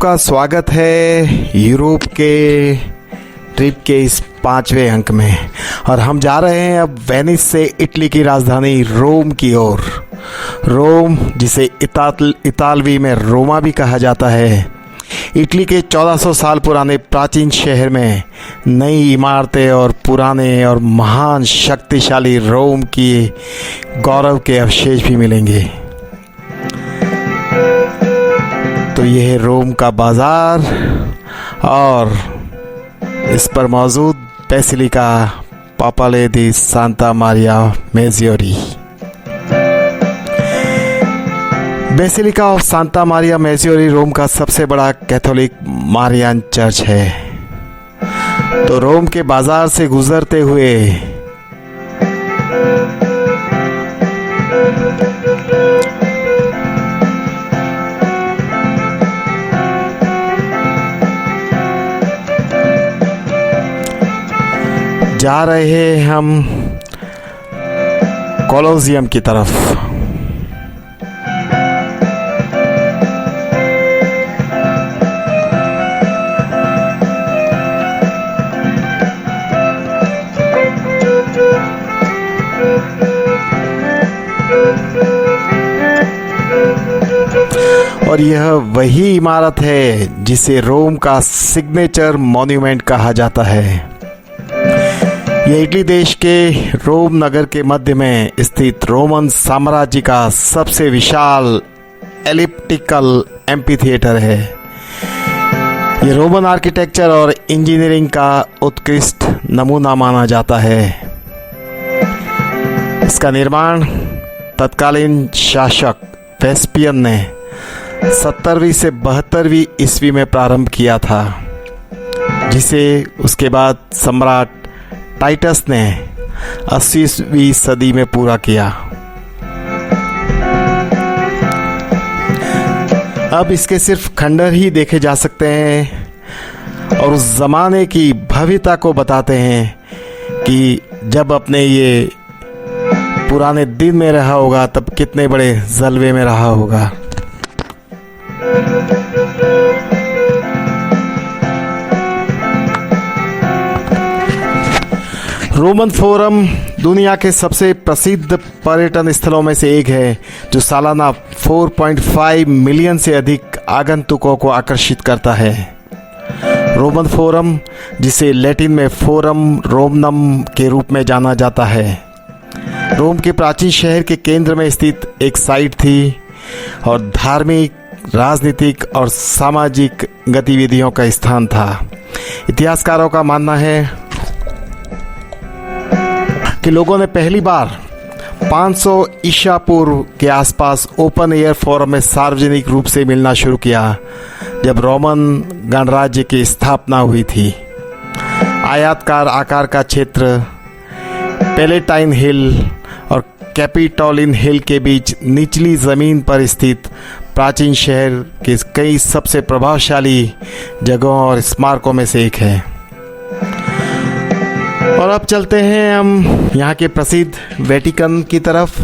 आपका स्वागत है यूरोप के ट्रिप के इस 5वें अंक में। और हम जा रहे हैं अब वेनिस से इटली की राजधानी रोम की ओर। रोम, जिसे इतालवी में रोमा भी कहा जाता है, इटली के 1400 साल पुराने प्राचीन शहर में नई इमारतें और पुराने और महान शक्तिशाली रोम की गौरव के अवशेष भी मिलेंगे। तो यह है रोम का बाजार और इस पर मौजूद Basilica Papale di Santa Maria Maggiore. Basilica of Santa Maria Maggiore Rome का सबसे बड़ा कैथोलिक मारियन चर्च है। तो रोम के बाजार से गुजरते हुए जा रहे हैं हम कोलोसियम की तरफ। और यह वही इमारत है जिसे रोम का सिग्नेचर मॉन्यूमेंट कहा जाता है। यह इटली देश के रोम नगर के मध्य में स्थित रोमन साम्राज्य का सबसे विशाल एलिप्टिकल एम्फीथिएटर है। यह रोमन आर्किटेक्चर और इंजीनियरिंग का उत्कृष्ट नमूना माना जाता है। इसका निर्माण तत्कालीन शासक वेस्पियन ने 70वीं से 72वीं ईस्वी में प्रारंभ किया था, जिसे उसके बाद सम्राट टाइटस ने 80वीं सदी में पूरा किया। अब इसके सिर्फ खंडहर ही देखे जा सकते हैं और उस जमाने की भव्यता को बताते हैं कि जब अपने ये पुराने दिन में रहा होगा तब कितने बड़े जलवे में रहा होगा। रोमन फोरम दुनिया के सबसे प्रसिद्ध पर्यटन स्थलों में से एक है, जो सालाना 4.5 मिलियन से अधिक आगंतुकों को आकर्षित करता है। रोमन फोरम, जिसे लैटिन में फोरम रोमनम के रूप में जाना जाता है, रोम के प्राचीन शहर के केंद्र में स्थित एक साइट थी और धार्मिक, राजनीतिक और सामाजिक गतिविधियों का स्थान था। इतिहासकारों का मानना है कि लोगों ने पहली बार 500 ईसा पूर्व के आसपास ओपन एयर फोरम में सार्वजनिक रूप से मिलना शुरू किया, जब रोमन गणराज्य की स्थापना हुई थी। आयताकार आकार का क्षेत्र पैलेटाइन हिल और कैपिटोलिन हिल के बीच निचली ज़मीन पर स्थित प्राचीन शहर के कई सबसे प्रभावशाली जगहों और स्मारकों में से एक है। और अब चलते हैं हम यहाँ के प्रसिद्ध वेटिकन की तरफ।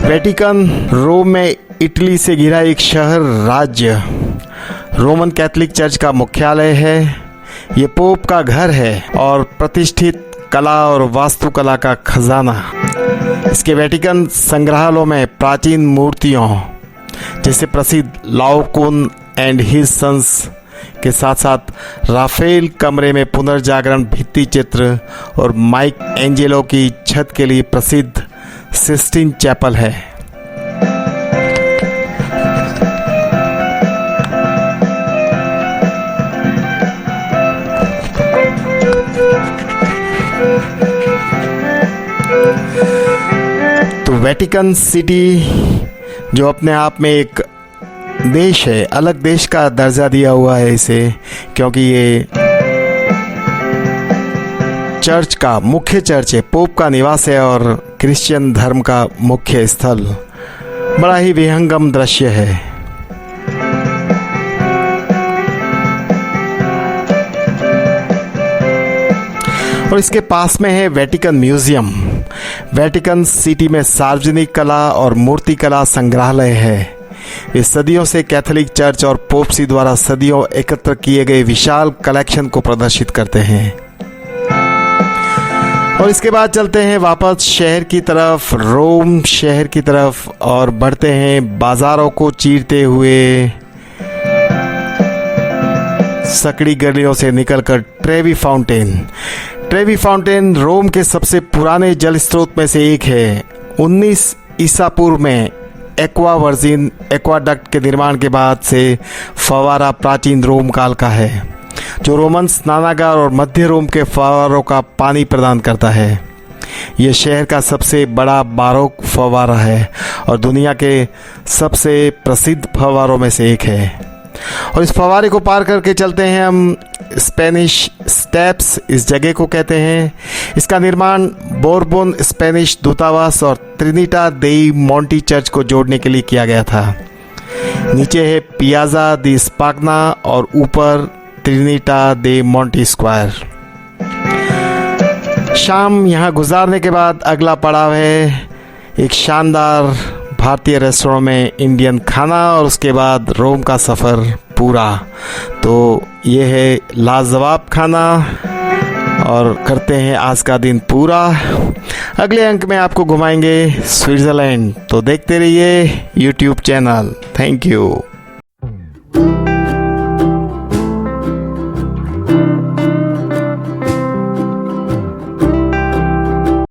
वेटिकन रोम में इटली से घिरा एक शहर राज्य रोमन कैथोलिक चर्च का मुख्यालय है। ये पोप का घर है और प्रतिष्ठित कला और वास्तुकला का खजाना। इसके वेटिकन संग्रहालयों में प्राचीन मूर्तियों जैसे प्रसिद्ध लाओकोन एंड हिज सन्स के साथ साथ राफेल कमरे में पुनर्जागरण भित्ति चित्र और माइक एंजेलो की छत के लिए प्रसिद्ध सिस्टीन चैपल है। तो वेटिकन सिटी, जो अपने आप में एक देश है, अलग देश का दर्जा दिया हुआ है इसे, क्योंकि ये चर्च का मुख्य चर्च है, पोप का निवास है और क्रिश्चियन धर्म का मुख्य स्थल। बड़ा ही विहंगम दृश्य है। और इसके पास में है वेटिकन म्यूजियम, वेटिकन सिटी में सार्वजनिक कला और मूर्तिकला संग्रहालय है। वे सदियों से कैथोलिक चर्च और पोपसी द्वारा सदियों एकत्र किए गए विशाल कलेक्शन को प्रदर्शित करते हैं। और इसके बाद चलते हैं वापस शहर की तरफ, रोम शहर की तरफ, और बढ़ते हैं बाजारों को चीरते हुए सकड़ी गलियों से निकलकर ट्रेवी फाउंटेन। ट्रेवी फाउंटेन रोम के सबसे पुराने जल स्रोत में से एक है। 19 ईसा पूर्व में एक्वा वर्जिन एक्वाडक्ट के निर्माण के बाद से फवारा प्राचीन रोम काल का है, जो रोमन स्नानागार और मध्य रोम के फवारों का पानी प्रदान करता है। यह शहर का सबसे बड़ा बारोक फवारा है और दुनिया के सबसे प्रसिद्ध फवारों में से एक है। और इस फवारे को पार करके चलते हैं हम स्पेनिश स्टेप्स, इस जगह को कहते हैं। इसका निर्माण बोरबोन स्पेनिश दूतावास और ट्रिनिटा देई मोंटी चर्च को जोड़ने के लिए किया गया था। नीचे है पियाजा दी स्पाग्ना और ऊपर ट्रिनिटा दे मोंटी स्क्वायर। शाम यहाँ गुजारने के बाद अगला पड़ाव है एक शानदार भारतीय रेस्टोरेंट में इंडियन खाना और उसके बाद रोम का सफ़र पूरा। तो ये है लाजवाब खाना और करते हैं आज का दिन पूरा। अगले अंक में आपको घुमाएंगे स्विट्ज़रलैंड, तो देखते रहिए यूट्यूब चैनल। Thank you.